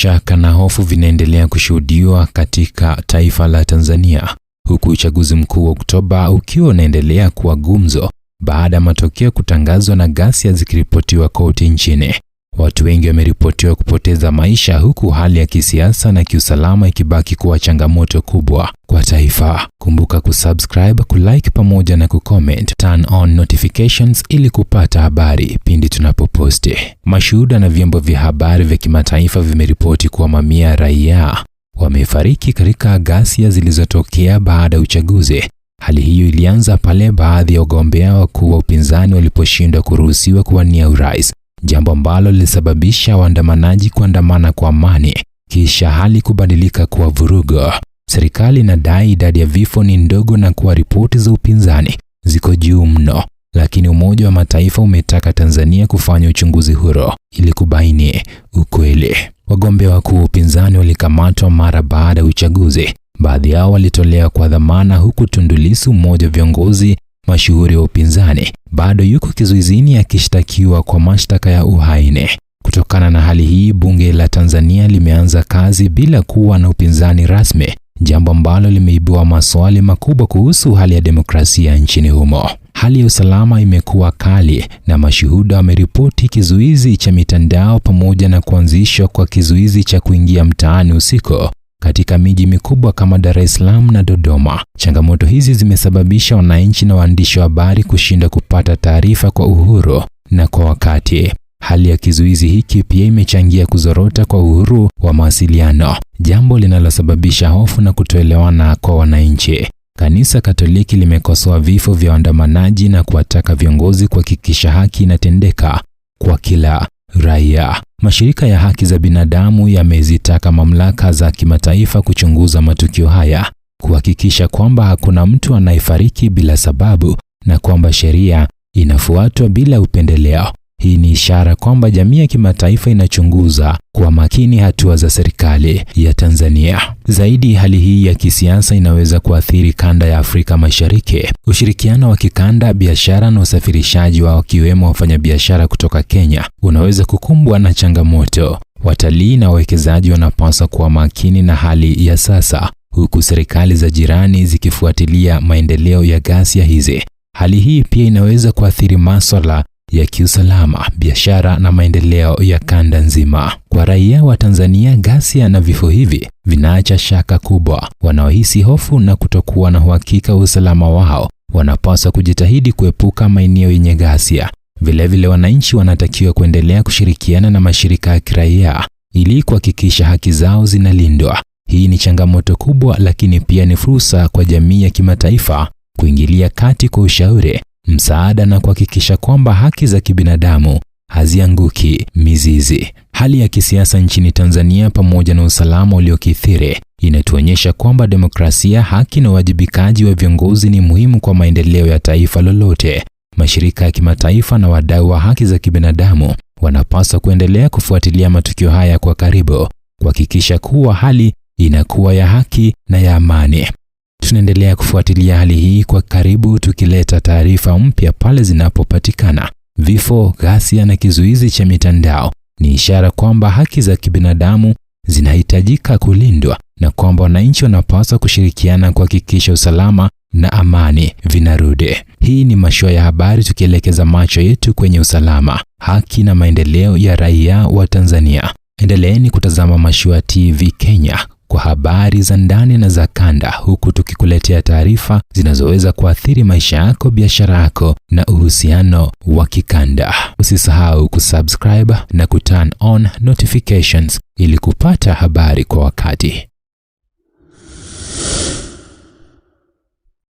shaka na hofu vinaendelea kushuhudiwa katika taifa la Tanzania, huku uchaguzi mkuu wa Oktoba ukiwa unaendelea kuwa gumzo baada ya matokeo kutangazwa na ghasia zikiripotiwa kote nchini. Watu wengi wameripotiwa kupoteza maisha, huku hali ya kisiasa na kiusalama ikibaki kuwa changamoto kubwa kwa taifa. Kumbuka kusubscribe, kulike pamoja na kucomment. Turn on notifications ili kupata habari pindi tunapoposti. Mashuhuda na vyombo vya habari vya kimataifa vimeripoti kuwa mamia ya raia wamefariki katika ghasia zilizotokea baada ya uchaguzi. Hali hiyo ilianza pale baadhi ya wagombea wakuu wa upinzani waliposhindwa kuruhusiwa kuwania urais, jambo ambalo lilisababisha waandamanaji kuandamana kwa amani, kisha hali kubadilika kuwa vurugu. Serikali inadai idadi ya vifo ni ndogo na kuwa ripoti za upinzani ziko juu mno, lakini Umoja wa Mataifa umetaka Tanzania kufanya uchunguzi huru ili kubaini ukweli. Wagombea wakuu wa upinzani walikamatwa mara baada ya uchaguzi. Baadhi yao walitolewa kwa dhamana, huku Tundu Lissu, mmoja wa viongozi mashuhuri wa upinzani, bado yuko kizuizini akishtakiwa kwa mashtaka ya uhaini. Kutokana na hali hii, bunge la Tanzania limeanza kazi bila kuwa na upinzani rasmi, jambo ambalo limeibua maswali makubwa kuhusu hali ya demokrasia nchini humo. Hali ya usalama imekuwa kali na mashuhuda wameripoti kizuizi cha mitandao pamoja na kuanzishwa kwa kizuizi cha kuingia mtaani usiku katika miji mikubwa kama Dar es Salaam na Dodoma. Changamoto hizi zimesababisha wananchi na waandishi wa habari kushinda kupata taarifa kwa uhuru na kwa wakati. Hali ya kizuizi hiki pia imechangia kuzorota kwa uhuru wa mawasiliano, jambo linalosababisha hofu na kutoelewana kwa wananchi. Kanisa Katoliki limekosoa vifo vya waandamanaji na kuwataka viongozi kuhakikisha haki inatendeka kwa kila raia. Mashirika ya haki za binadamu yamezitaka mamlaka za kimataifa kuchunguza matukio haya, kuhakikisha kwamba hakuna mtu anayefariki bila sababu na kwamba sheria inafuatwa bila upendeleo. Hii ni ishara kwamba jamii ya kimataifa inachunguza kwa makini hatua za serikali ya Tanzania. Zaidi, hali hii ya kisiasa inaweza kuathiri kanda ya Afrika Mashariki. Ushirikiano wa kikanda, biashara na usafirishaji wa wakiwemo wafanyabiashara kutoka Kenya unaweza kukumbwa na changamoto. Watalii na wawekezaji wanapaswa kuwa makini na hali ya sasa, huku serikali za jirani zikifuatilia maendeleo ya ghasia hizi. Hali hii pia inaweza kuathiri masuala ya kiusalama, biashara na maendeleo ya kanda nzima. Kwa raia wa Tanzania, ghasia na vifo hivi vinaacha shaka kubwa. Wanaohisi hofu na kutokuwa na uhakika wa usalama wao wanapaswa kujitahidi kuepuka maeneo yenye ghasia. Vilevile, wananchi wanatakiwa kuendelea kushirikiana na mashirika ya kiraia ili kuhakikisha haki zao zinalindwa. Hii ni changamoto kubwa, lakini pia ni fursa kwa jamii ya kimataifa kuingilia kati kwa ushauri, msaada na kuhakikisha kwamba haki za kibinadamu hazianguki mizizi. Hali ya kisiasa nchini Tanzania pamoja na usalama uliokithiri inatuonyesha kwamba demokrasia, haki na uwajibikaji wa viongozi ni muhimu kwa maendeleo ya taifa lolote. Mashirika ya kimataifa na wadau wa haki za kibinadamu wanapaswa kuendelea kufuatilia matukio haya kwa karibu, kuhakikisha kuwa hali inakuwa ya haki na ya amani. Tunaendelea kufuatilia hali hii kwa karibu, tukileta taarifa mpya pale zinapopatikana. Vifo, ghasia na kizuizi cha mitandao ni ishara kwamba haki za kibinadamu zinahitajika kulindwa na kwamba wananchi wanapaswa kushirikiana kuhakikisha usalama na amani vinarudi. Hii ni Mashua ya Habari, tukielekeza macho yetu kwenye usalama, haki na maendeleo ya raia wa Tanzania. Endeleeni kutazama Mashua TV Kenya kwa habari za ndani na za kanda, huku tukikuletea taarifa zinazoweza kuathiri maisha yako, biashara yako na uhusiano wa kikanda. Usisahau kusubscribe na kuturn on notifications ili kupata habari kwa wakati.